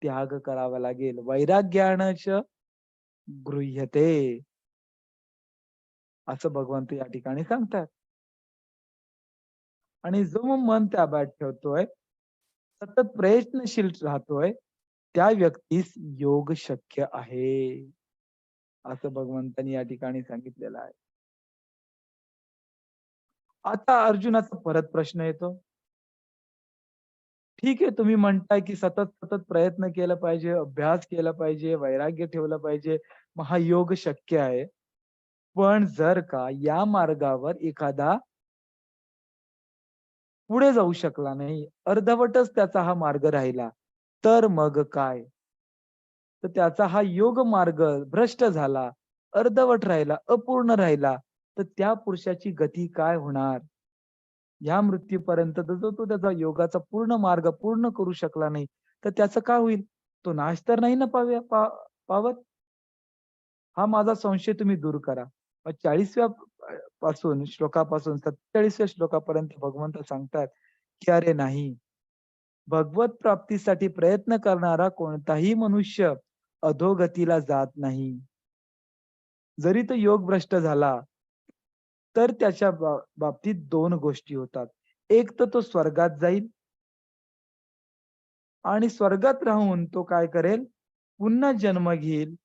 S1: त्याग करावा लागेल. वैराग्यानच गृह्यते असं भगवंत या ठिकाणी सांगतात. आणि जो मन ताब्यात ठेवतोय, सतत प्रयत्नशील राहतोय, त्या व्यक्तीस योग शक्य आहे, असं भगवंतांनी या ठिकाणी सांगितलेलं आहे. आता अर्जुनाचा परत प्रश्न येतो. ठीक आहे, तुम्ही म्हणताय की सतत प्रयत्न केला पाहिजे, अभ्यास केला पाहिजे, वैराग्य ठेवलं पाहिजे. मग हा योग शक्य आहे. पण जर का या मार्गावर एखादा पुढे जाऊ शकला नाही, अर्धवटच त्याचा हा मार्ग राहिला, तर मग काय? तर त्याचा हा योग मार्ग भ्रष्ट झाला, अर्धवट राहिला, अपूर्ण राहिला, तर त्या पुरुषाची गती काय होणार? या मृत्यूपर्यंत जो तो त्याचा योगाचा पूर्ण मार्ग पूर्ण करू शकला नाही, तर त्याचं काय होईल? तो नाश तर नाही ना पावत? हा माझा संशय तुम्ही दूर करा. मग 40व्या पासून श्लोकापासून 47व्या श्लोकापर्यंत भगवंत सांगतात, की "अरे नाही, भगवत प्राप्तीसाठी प्रयत्न करणारा कोणताही मनुष्य अधोगतीला जात नाही. जरी तो योगभ्रष्ट झाला, तर त्याच्या बाबतीत 2 गोष्टी होतात. एक तर तो स्वर्गात जाईल आणि स्वर्गात राहून तो काय करेल? पुन्हा जन्म घेईल,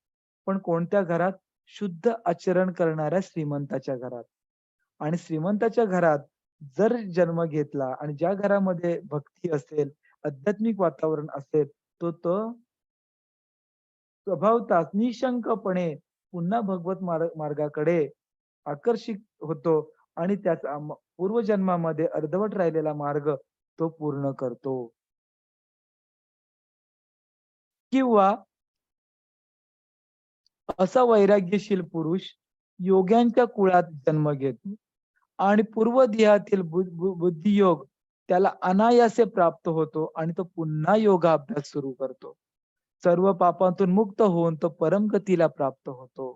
S1: पण कोणत्या घरात? शुद्ध आचरण करणाऱ्या श्रीमंताच्या घरात. आणि श्रीमंताच्या घरात जर जन्म घेतला आणि ज्या घरामध्ये भक्ती असेल, आध्यात्मिक वातावरण असेल, तो स्वभावतःच निःशंकपणे पुन्हा भगवत मार्गाकडे आकर्षित होतो आणि त्याचा पूर्वजन्मामध्ये अर्धवट राहिलेला मार्ग तो पूर्ण करतो. किंवा असा वैराग्यशील पुरुष योग्यांच्या कुळात जन्म घेतो आणि पूर्वदेहातील बुद्धियोग त्याला अनायासे प्राप्त होतो आणि तो पुन्हा योगाभ्यास सुरू करतो. सर्व पापांतून मुक्त होऊन तो परमगतीला प्राप्त होतो.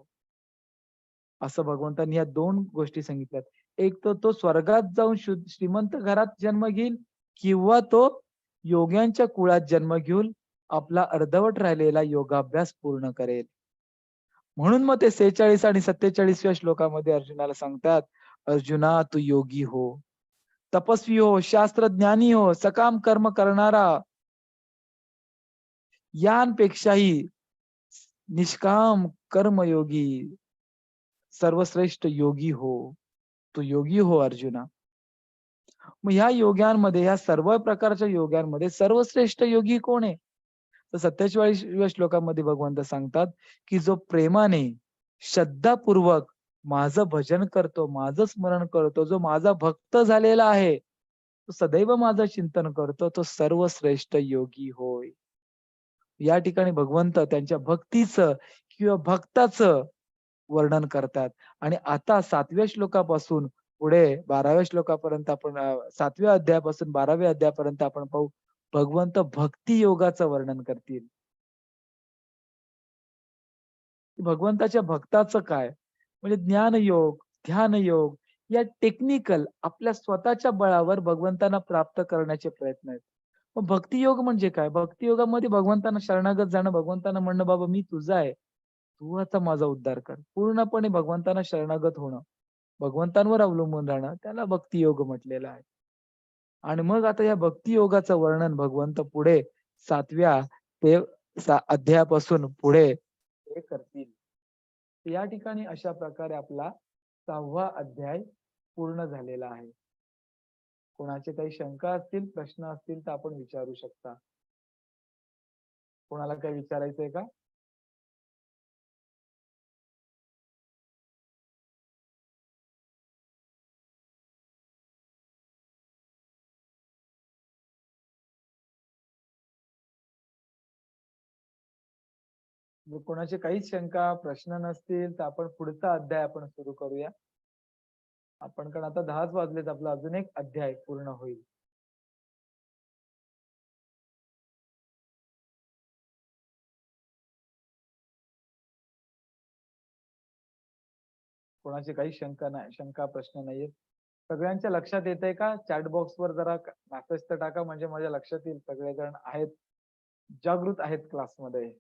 S1: असं भगवंतांनी या 2 गोष्टी सांगितल्यात. एक तर तो स्वर्गात जाऊन श्रीमंत घरात जन्म घेईल किंवा तो योग्यांच्या कुळात जन्म घेऊन आपला अर्धवट राहिलेला योगाभ्यास पूर्ण करेल. म्हणून मग ते 46 आणि 47व्या श्लोकामध्ये अर्जुनाला सांगतात, "अर्जुना तू योगी हो, तपस्वी हो, शास्त्रज्ञानी हो, सकाम कर्म करणारा यांपेक्षाही निष्काम कर्मयोगी सर्वश्रेष्ठ योगी हो. तू योगी हो अर्जुना." मग ह्या योग्यांमध्ये, ह्या सर्व प्रकारच्या योग्यांमध्ये सर्वश्रेष्ठ योगी कोण आहे? तर 47व्या श्लोकामध्ये भगवंत सांगतात, की जो प्रेमाने, श्रद्धापूर्वक माझं भजन करतो, माझं स्मरण करतो, जो माझा भक्त झालेला आहे, तो सदैव माझं चिंतन करतो, तो सर्वश्रेष्ठ योगी होय. या ठिकाणी भगवंत त्यांच्या भक्तीचं किंवा भक्ताचं वर्णन करतात. आणि आता 7व्या श्लोकापासून पुढे 12व्या श्लोकापर्यंत आपण 7व्या अध्यायापासून 12व्या अध्यायापर्यंत आपण पाहू, भगवंत भक्ती योगाचं वर्णन करतील. भगवंताच्या भक्ताचं काय? म्हणजे ज्ञानयोग, ध्यानयोग या टेक्निकल आपल्या स्वतःच्या बळावर भगवंतांना प्राप्त करण्याचे प्रयत्न आहेत. मग भक्तियोग म्हणजे काय? भक्तियोगामध्ये भगवंतांना शरणागत जाणं, भगवंतांना म्हणणं, "बाबा मी तुझा आहे. तू आता माझा उद्धार कर." पूर्णपणे भगवंतांना शरणागत होणं, भगवंतांवर अवलंबून राहणं, त्याला भक्तियोग म्हटलेलं आहे. आणि मग आता या भक्तियोगाचं वर्णन भगवंत पुढे 7व्या ते अध्यायापासून पुढे ते करतील. या ठिकाणी अशा प्रकारे आपला 6वा अध्याय पूर्ण झालेला आहे. कोणाचे काही शंका असतील, प्रश्न असतील तर आपण विचारू शकता. कोणाला काही विचारायचंय का? जर कोणाचे काहीच शंका, प्रश्न नसतील तर आपण पुढचा अध्याय आपण सुरू करूया. आपण कारण आता 10च वाजलेत, आपला अजून एक अध्याय पूर्ण होईल. कोणाची काही शंका प्रश्न नाहीये. सगळ्यांच्या लक्षात येतंय का? चॅट बॉक्स वर जरा मेसेज तर टाका, म्हणजे माझ्या लक्षात येईल सगळेजण आहेत, जागृत आहेत क्लासमध्ये.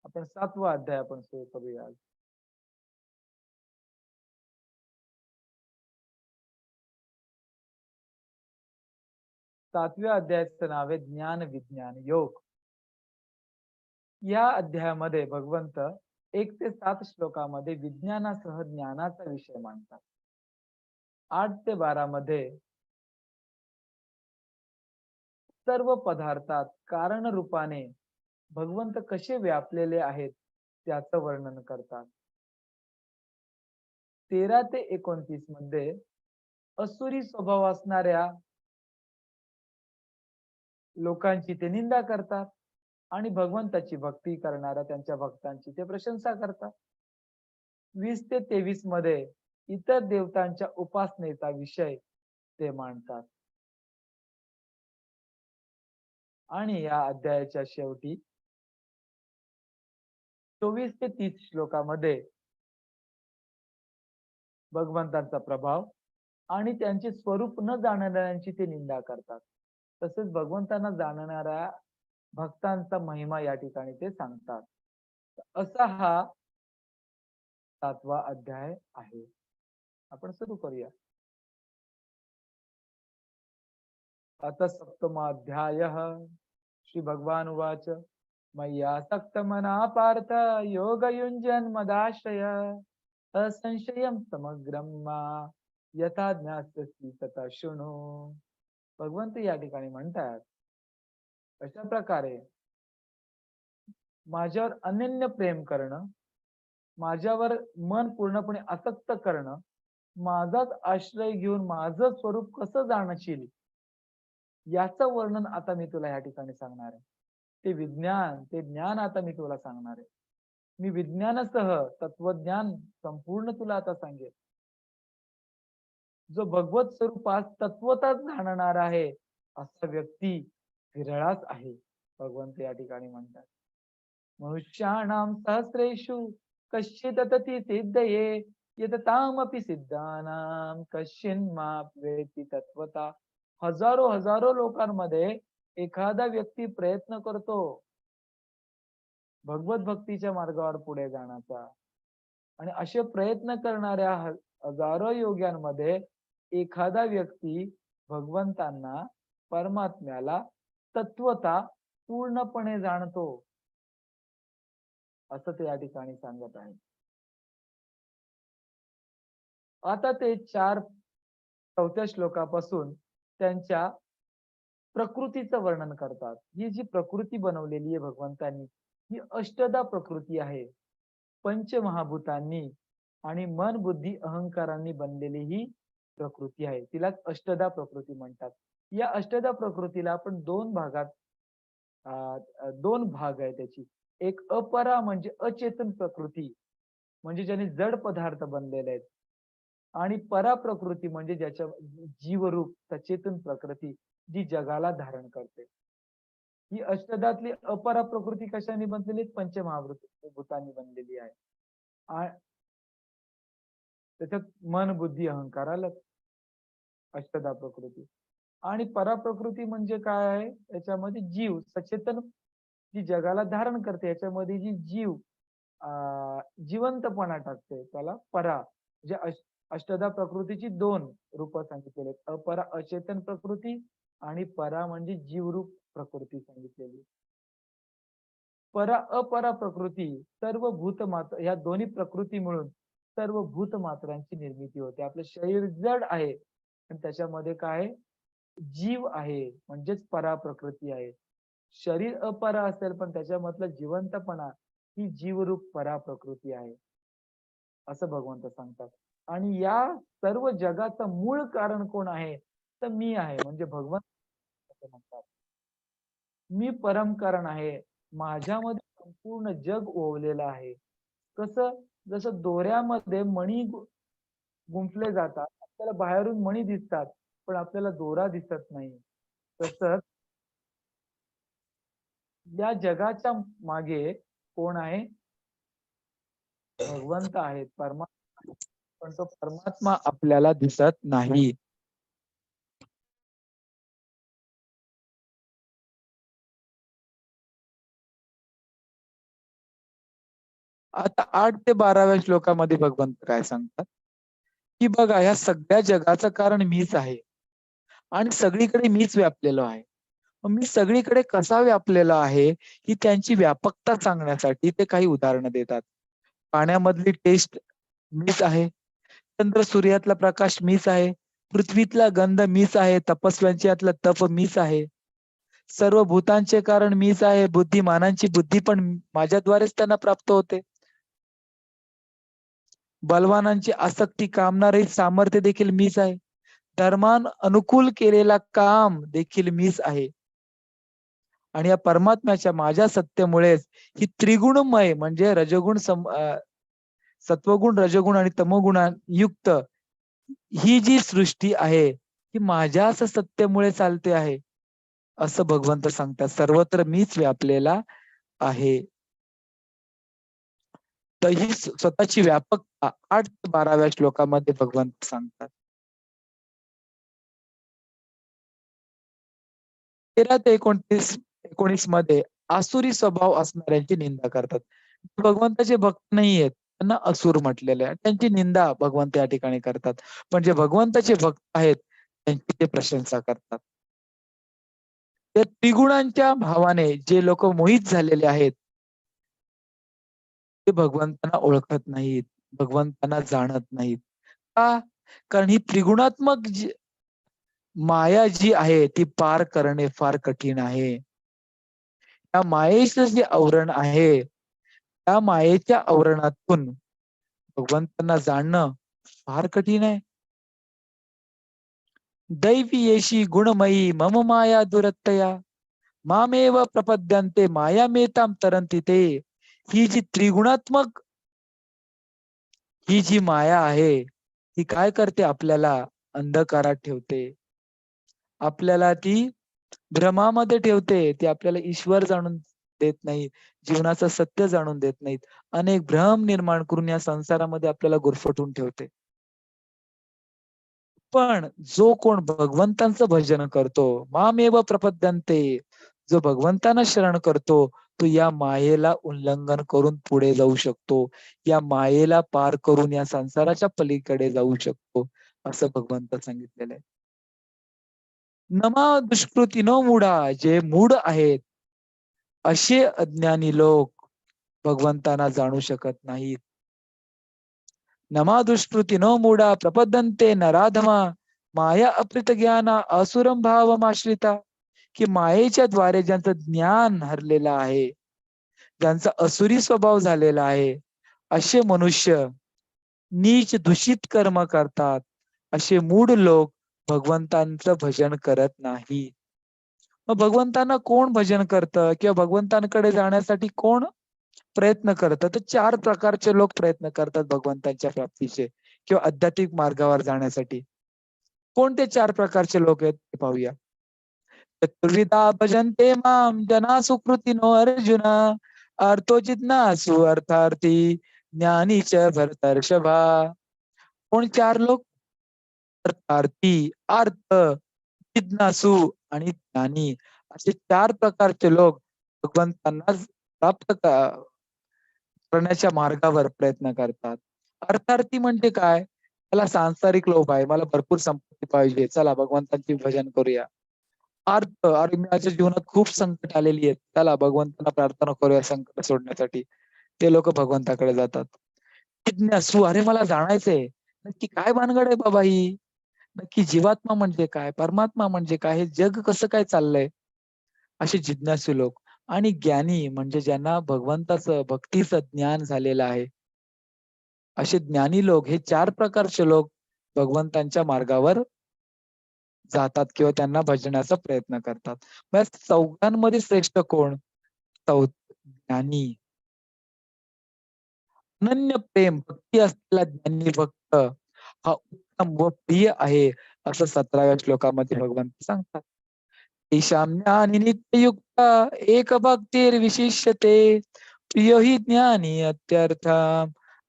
S1: आपण 7वा अध्याय आपण सुरू करूया आज. सातव्या अध्यायाचं नाव आहे ज्ञान विज्ञान योग. या अध्यायामध्ये भगवंत 1 ते 7 श्लोकामध्ये विज्ञानासह ज्ञानाचा विषय मांडतात. 8 ते 12 मध्ये सर्व पदार्थात कारण रूपाने भगवंत कसे व्यापलेले आहेत त्याचं वर्णन करतात. 13 ते 29 मध्ये असुरी स्वभाव असणाऱ्या लोकांची ते निंदा करतात आणि भगवंताची भक्ती करणाऱ्या त्यांच्या भक्तांची ते प्रशंसा करतात. 20 ते 23 मध्ये इतर देवतांच्या उपासनेचा विषय ते मांडतात. आणि या अध्यायाच्या शेवटी 24 ते 30 श्लोकामध्ये भगवंतांचा प्रभाव आणि त्यांचे स्वरूप न जाणणाऱ्यांची ते निंदा करतात. तसेच भगवंतांना जाणणाऱ्या भक्तांचा महिमा या ठिकाणी ते सांगतात. असा हा 7वा अध्याय आहे. आपण सुरू करूया. अथ 7मोऽध्यायः श्री भगवान उवाच मय्यासक्त मना पार्थ योगयुञ्जन् मदाश्रय असंशयं समग्रं मा यथा ज्ञास्यसि तथा शृणु. भगवंत या ठिकाणी म्हणतात, अशा प्रकारे माझ्यावर अनन्य प्रेम करणं, माझ्यावर मन पूर्णपणे आसक्त करणं, माझाच आश्रय घेऊन माझं स्वरूप कसं जाणशील याचं वर्णन आता मी तुला या ठिकाणी सांगणार आहे. ते ज्ञान आता मी तुला सांगणार आहे. मी विज्ञानासह तत्वज्ञान संपूर्ण तुला आता सांगेल. जो भगवत स्वरूपात तत्वतच जाणणार आहे असा व्यक्ती विरळाच आहे, भगवंत या ठिकाणी म्हणतात. मनुष्याणाम सहस्रेषु कश्चित् तति सिद्धये यततामपि सिद्धानाम कश्चिन्माप्येति तत्वता. हजारो लोकांमध्ये एखादा व्यक्ती प्रयत्न करतो भगवत भक्तीच्या मार्गावर पुढे जाण्याचा, आणि असे प्रयत्न करणाऱ्या हजारो योग्यांमध्ये एखादा व्यक्ती भगवंतांना, परमात्म्याला तत्वता पूर्णपणे जाणतो, असं ते या ठिकाणी सांगत आहे. आता ते 4व्या श्लोकापासून त्यांच्या प्रकृतीचं वर्णन करतात. ही जी प्रकृती बनवलेली आहे भगवंतांनी, ही अष्टदा प्रकृती आहे. पंचमहाभूतांनी आणि मन बुद्धी अहंकारांनी बनलेली ही प्रकृती आहे. तिलाच अष्टदा प्रकृती म्हणतात. या अष्टदा प्रकृतीला आपण दोन भाग आहे त्याची. एक अपरा म्हणजे अचेतन प्रकृती, म्हणजे ज्याने जड पदार्थ बनलेले आहेत, आणि परा प्रकृती म्हणजे ज्याच्या जीवरूप सचेतन प्रकृती जी जगाला धारण करते. ही अष्टदातली अपरा प्रकृती कशाने बनलेली? पंचमहाभूतांनी बनलेली आहे. त्याच्यात मन बुद्धी अहंकार आलं, अष्टदा प्रकृती. आणि पराप्रकृती म्हणजे काय आहे? याच्यामध्ये जीव सचेतन जी जगाला धारण करते, याच्यामध्ये जी जीव जिवंतपणा टाकते, त्याला परा. म्हणजे अष्टदा प्रकृतीची 2 रूप सांगितलेली, अपरा अचेतन प्रकृती आणि परा म्हणजे जीवरूप प्रकृती सांगितलेली. परा अपरा प्रकृती सर्व भूतमात्र, या दोन्ही प्रकृती मिळून सर्व भूतमात्रांची निर्मिती होते. आपलं शरीर जड आहे आणि त्याच्यामध्ये काय जीव आहे, म्हणजेच परा प्रकृती आहे. शरीर अपरा असेल पण त्याच्यामधलं जिवंतपणा ही जीवरूप परा प्रकृती आहे, असं भगवंत सांगतात. आणि या सर्व जगाचं मूळ कारण कोण आहे? तर मी आहे, म्हणजे भगवंत म्हणतात. मी परम कारण आहे, माझ्यामध्ये संपूर्ण जग ओवलेलं आहे. कसं? जसं दोऱ्यामध्ये मणी गुंफले जातात, आपल्याला बाहेरून मणी दिसतात पण आपल्याला दोरा दिसत नाही. तसंच या जगाच्या मागे कोण आहे? भगवंत आहेत, परमात्मा. पण तो परमात्मा आपल्याला दिसत नाही. आता 8 ते 12व्या श्लोकामध्ये भगवंत काय सांगतात, की बघा ह्या सगळ्या जगाचं कारण मीच आहे आणि सगळीकडे मीच व्यापलेलो आहे. मग मी सगळीकडे कसा व्यापलेला आहे, ही त्यांची व्यापकता सांगण्यासाठी ते काही उदाहरणं देतात. पाण्यामधली टेस्ट मीच आहे. चंद्र सूर्यातला प्रकाश मीच आहे. पृथ्वीतला गंध मीच आहे. तपस्व्यांच्यातलं तप मीच आहे. सर्व भूतांचे कारण मीच आहे. बुद्धिमानांची बुद्धी पण माझ्याद्वारेच त्यांना प्राप्त होते. बलवानांची आसक्ती कामणारे सामर्थ्य देखील मीच आहे. धर्मान अनुकूल केलेला काम देखील मीच आहे. आणि या परमात्म्याच्या माझ्या सत्तेमुळेच ही त्रिगुणमय म्हणजे सत्वगुण, रजोगुण आणि तमोगुणायुक्त ही जी सृष्टी आहे, ही माझ्याच सत्तेमुळे चालते आहे, असं भगवंत सांगतात. सर्वत्र मीच व्यापलेला आहे. तर ही स्वतःची व्यापकता 8 ते 12व्या श्लोकामध्ये भगवंत सांगतात. 13 ते 19 मध्ये आसुरी स्वभाव असणाऱ्यांची निंदा करतात. भगवंताचे भक्त नाहीयेत, त्यांना असुर म्हटलेलं आहे. त्यांची निंदा भगवंत या ठिकाणी करतात. पण जे भगवंताचे भक्त आहेत, त्यांची ते प्रशंसा करतात. त्या त्रिगुणांच्या भावाने जे लोक मोहित झालेले आहेत, ते भगवंतांना ओळखत नाहीत, भगवंतांना जाणत नाहीत. का? कारण ही त्रिगुणात्मक जी माया जी आहे, ती पार करणे फार कठीण आहे. त्या मायेचं जे आवरण आहे, त्या मायेच्या आवरणातून भगवंतांना जाणणं फार कठीण आहे. दैवी येशी गुणमयी मम माया दुरत्तया मामेव प्रपद्यन्ते मायामेतां तरन्ति ते. ही जी त्रिगुणात्मक ही जी माया आहे, ती काय करते आपल्याला अंधकारात ठेवते. आपल्याला ती भ्रमामध्ये ठेवते. ती आपल्याला ईश्वर जाणून देत नाही. जीवनाचं सत्य जाणून देत नाहीत. अनेक भ्रम निर्माण करून या संसारामध्ये आपल्याला गुरफटून ठेवते. पण जो कोण भगवंतांचं भजन करतो, मामेव प्रपद्यन्ते, जो भगवंतांना शरण करतो, तो या मायेला उल्लंघन करून पुढे जाऊ शकतो. या मायेला पार करून या संसाराच्या पलीकडे जाऊ शकतो, असं भगवंत सांगितलेलं आहे. नमा दुष्कृतीनो मूढा, जे मूढ आहेत, असे अज्ञानी लोक भगवंतांना जाणू शकत नाहीत. नमा दुष्कृतीनो मूढा प्रपद्यन्ते नराधमा माया अप्रित ज्ञाना असुरम भावमाश्रिता, की मायेच्या द्वारे ज्यांचं ज्ञान हरलेलं आहे, ज्यांचा असुरी स्वभाव झालेला आहे, असे मनुष्य नीच दूषित कर्म करतात. असे मूढ लोक भगवंतांचं भजन करत नाही. मग भगवंतांना कोण भजन करतं किंवा भगवंतांकडे जाण्यासाठी कोण प्रयत्न करतं? तर 4 प्रकारचे लोक प्रयत्न करतात भगवंतांच्या प्राप्तीचे किंवा आध्यात्मिक मार्गावर जाण्यासाठी. कोणते 4 प्रकारचे लोक आहेत ते पाहूया. चतुर्विधा भजन्ते मां जना सुकृतिनो अर्जुना अर्थो जिज्ञासु अर्थार्थी ज्ञानी च भरतर्षभा. कोण 4 लोक? अर्थार्थी, अर्थ, जिज्ञासू आणि ज्ञानी असे 4 प्रकारचे लोक भगवंतांना प्राप्त करण्याच्या मार्गावर प्रयत्न करतात. अर्थार्थी म्हणजे काय? त्याला सांसारिक लोभ आहे. मला भरपूर संपत्ती पाहिजे. चला भगवंतांचे भजन करूया. अरे माझ्या जीवनात खूप संकट आलेली आहेत. चला भगवंतांना प्रार्थना करूया संकट सोडण्यासाठी. ते लोकं भगवंताकडे जातात. जिज्ञासू, अरे मला जाणायचंय. नक्की काय भानगड आहे बाबा ही? नक्की जीवात्मा म्हणजे काय? परमात्मा म्हणजे काय? हे जग कसं काय चाललंय? असे जिज्ञासू लोक. आणि ज्ञानी म्हणजे ज्यांना भगवंताचं, भक्तीचं ज्ञान झालेलं आहे. असे ज्ञानी लोक हे 4 प्रकारचे लोक भगवंतांच्या मार्गावर जातात किंवा त्यांना भजण्याचा प्रयत्न करतात. मग चौघांमध्ये श्रेष्ठ कोण? ज्ञानी. अनन्य प्रेम, भक्ती असलेला ज्ञानी भक्त हा उत्तम व प्रिय आहे, असं 17व्या श्लोकामध्ये भगवंत सांगतात. तेषां ज्ञानी नित्ययुक्ता एक भक्तिर्विशिष्यते प्रियो हि ज्ञानी अत्यर्थ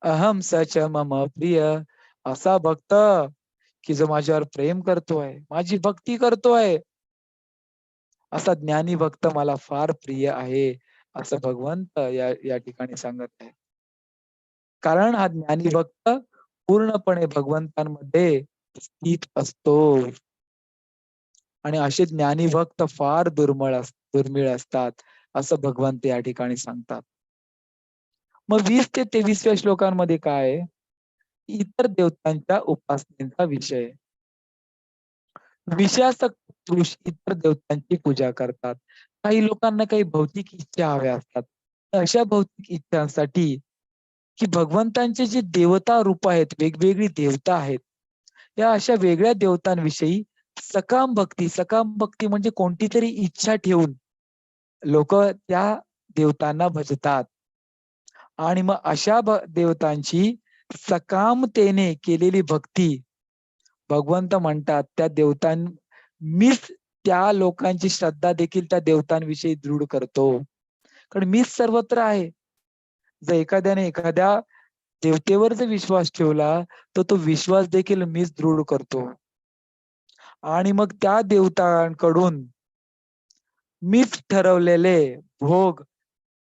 S1: अहम सच मम प्रिय. असा भक्त की जो माझ्यावर प्रेम करतोय, माझी भक्ती करतोय, असा ज्ञानी भक्त मला फार प्रिय आहे, असं भगवंत या ठिकाणी सांगत आहे. कारण हा ज्ञानी भक्त पूर्णपणे भगवंतांमध्ये स्थित असतो आणि असे ज्ञानी भक्त फार दुर्मिळ असतात, असं भगवंत या ठिकाणी सांगतात. मग 20 ते 23व्या श्लोकांमध्ये काय आहे? इतर देवतांच्या उपासनेचा विषय. विषयासक्त पुरुष इतर देवतांची पूजा करतात. काही लोकांना काही भौतिक इच्छा हव्या असतात. अशा भौतिक इच्छांसाठी की भगवंतांचे जे देवता रूप आहेत, वेगवेगळी देवता आहेत. या अशा वेगळ्या देवतांविषयी सकाम भक्ती म्हणजे कोणतीतरी इच्छा ठेवून लोकं त्या देवतांना भजतात आणि मग अशा देवतांची सकामतेने केलेली भक्ती भगवंत म्हणतात त्या मीच त्या लोकांची श्रद्धा देखील त्या देवतांविषयी दृढ करतो. कारण मीच सर्वत्र आहे. जर एखाद्याने एखाद्या देवतेवर जर विश्वास ठेवला, तर तो विश्वास देखील मीच दृढ करतो. आणि मग त्या देवतांकडून मीच ठरवलेले भोग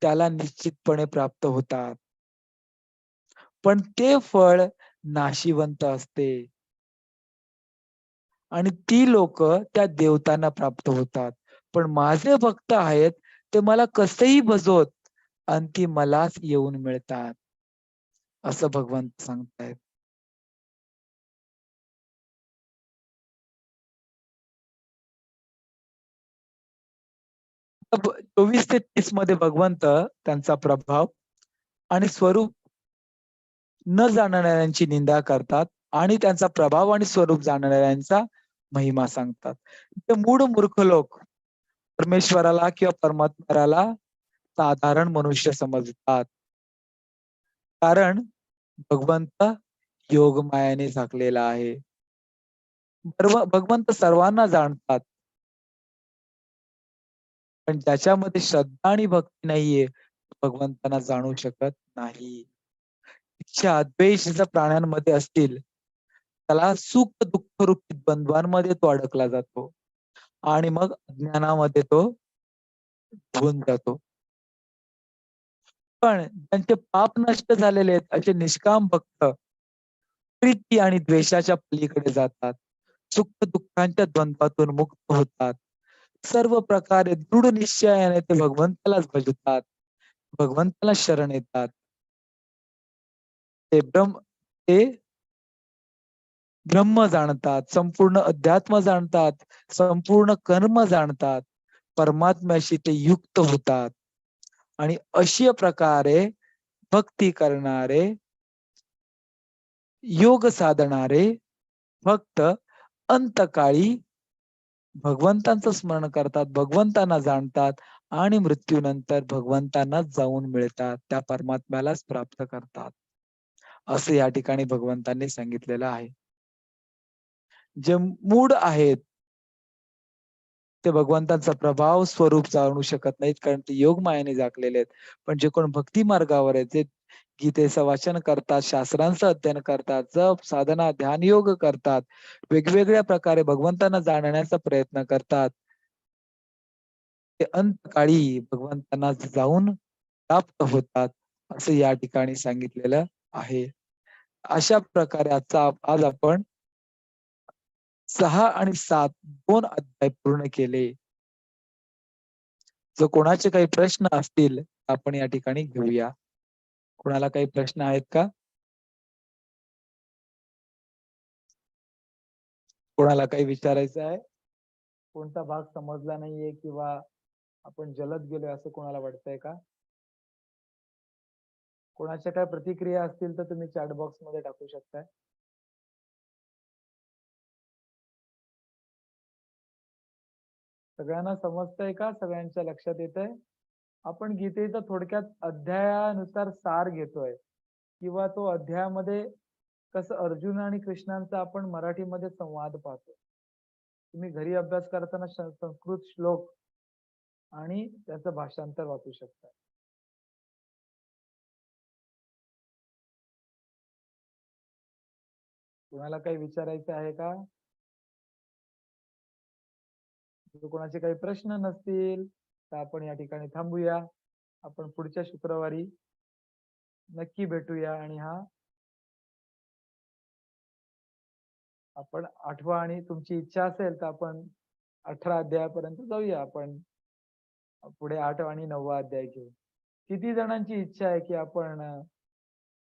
S1: त्याला निश्चितपणे प्राप्त होतात. पण ते फळ नाशिवंत असते आणि ती लोकं त्या देवतांना प्राप्त होतात. पण माझे भक्त आहेत, ते मला कसंही भजवत आणि ती मलाच येऊन मिळतात, असं भगवंत सांगतायत. अब 24 ते 30 मध्ये भगवंत त्यांचा प्रभाव आणि स्वरूप न जाणणाऱ्यांची निंदा करतात आणि त्यांचा प्रभाव आणि स्वरूप जाणणाऱ्यांचा महिमा सांगतात. ते मूढ मूर्ख लोक परमेश्वराला किंवा परमात्म्याला साधारण मनुष्य समजतात. कारण भगवंत योगमायेने झाकलेला आहे. भगवंत सर्वांना जाणतात. पण ज्याच्यामध्ये श्रद्धा आणि भक्ती नाहीये, भगवंतांना जाणू शकत नाही. इच्छा, द्वेष जर प्राण्यांमध्ये असतील, त्याला सुख-दुःख रूपी द्वंद्वांमध्ये तो अडकला जातो आणि मग अज्ञानामध्ये तो होऊन जातो. पण त्यांचे पाप नष्ट झालेले आहेत, असे निष्काम भक्त प्रीती आणि द्वेषाच्या पलीकडे जातात. सुख-दुःखांच्या द्वंद्वातून मुक्त होतात. सर्व प्रकारे दृढ निश्चयाने ते भगवंतालाच भजतात. भगवंताला शरण येतात. ते ब्रह्म ते ब्रह्म जाणतात, संपूर्ण अध्यात्म जाणतात, संपूर्ण कर्म जाणतात. परमात्म्याशी ते युक्त होतात आणि अशा प्रकारे भक्ती करणारे, योग साधणारे भक्त अंतकाळी भगवंतांचं स्मरण करतात, भगवंतांना जाणतात आणि मृत्यूनंतर भगवंतांनाच जाऊन मिळतात. त्या परमात्म्यालाच प्राप्त करतात. असं या ठिकाणी भगवंतांनी सांगितलेलं आहे. जे मूढ आहेत, ते भगवंतांचा प्रभाव, स्वरूप जाणू शकत नाहीत, कारण ते योगमायेने झाकलेले आहेत. पण जे कोण भक्ती मार्गावर आहेत, ते गीतेचं वाचन करतात, शास्त्रांचं अध्ययन करतात, जप, साधना, ध्यानयोग करतात, वेगवेगळ्या प्रकारे भगवंतांना जाणण्याचा प्रयत्न करतात. ते अंतकाळी भगवंतांना जाऊन प्राप्त होतात, असं या ठिकाणी सांगितलेलं आहे. अशा प्रकारे आज आपण 6 आणि 7 2 अध्याय पूर्ण केले. जर कोणाचे काही प्रश्न असतील, आपण या ठिकाणी घेऊया. कोणाला काही प्रश्न आहेत का? कोणाला काही विचारायचं आहे? कोणता भाग समजला नाहीये किंवा आपण जलद गेलोय असं कोणाला वाटतंय का? कोणाच्या काय प्रतिक्रिया असतील तर तुम्ही चॅट बॉक्समध्ये टाकू शकताय. सगळ्यांना समजतंय का? सगळ्यांच्या लक्षात येतंय? आपण गीतेचा थोडक्यात अध्यायानुसार सार घेतोय किंवा तो अध्यायामध्ये कसं अर्जुन आणि कृष्णांचा आपण मराठीमध्ये संवाद पाहतो. तुम्ही घरी अभ्यास करताना संस्कृत श्लोक आणि त्याचं भाषांतर वाचू शकता. तुम्हाला काही विचारायचं आहे का? जर कोणाचे काही प्रश्न नसतील तर आपण या ठिकाणी थांबूया. आपण पुढच्या शुक्रवारी नक्की भेटूया आणि आपण 8वा आणि तुमची इच्छा असेल तर आपण 18 अध्यायापर्यंत जाऊया. आपण पुढे 8 आणि 9वा अध्याय घेऊ. किती जणांची इच्छा आहे की आपण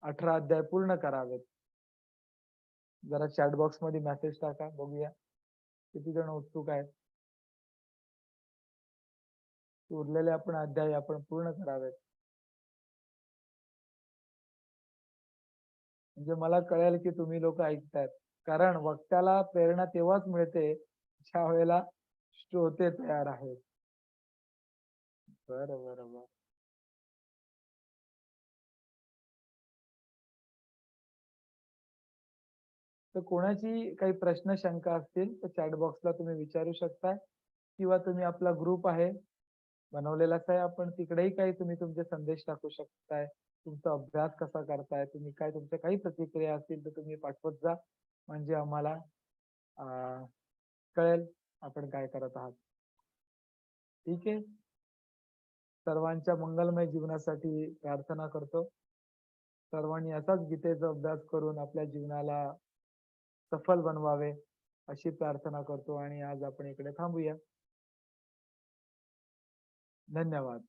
S1: 18 अध्याय पूर्ण करावेत? जरा चॅट बॉक्स मध्ये मेसेज टाका, बघूया किती जण उत्सुक आहेत. उरलेले आपण अध्याय आपण पूर्ण करावेत. म्हणजे मला कळेल की तुम्ही लोक ऐकतायत. कारण वक्त्याला प्रेरणा तेव्हाच मिळते ज्या वेळेला श्रोते तयार आहेत. बरं बरं बरं. तर कोणाची काही प्रश्न शंका असतील तर चॅट बॉक्सला तुम्ही विचारू शकता, किंवा तुम्ही आपला ग्रुप आहे बनवलेलाच आहे आपण, तिकडेही काही तुम्ही तुमचे संदेश टाकू शकताय. तुमचा अभ्यास कसा करताय, तुम्ही काय तुमच्या काही प्रतिक्रिया असतील तर तुम्ही पाठवत जा. म्हणजे आम्हाला कळेल आपण काय करत आहात. ठीक आहे. सर्वांच्या मंगलमय जीवनासाठी प्रार्थना करतो. सर्वांनी असाच गीतेचा अभ्यास करून आपल्या जीवनाला सफल बनवावे अशी प्रार्थना करतो आणि आज आपण इकडे थांबूया. धन्यवाद.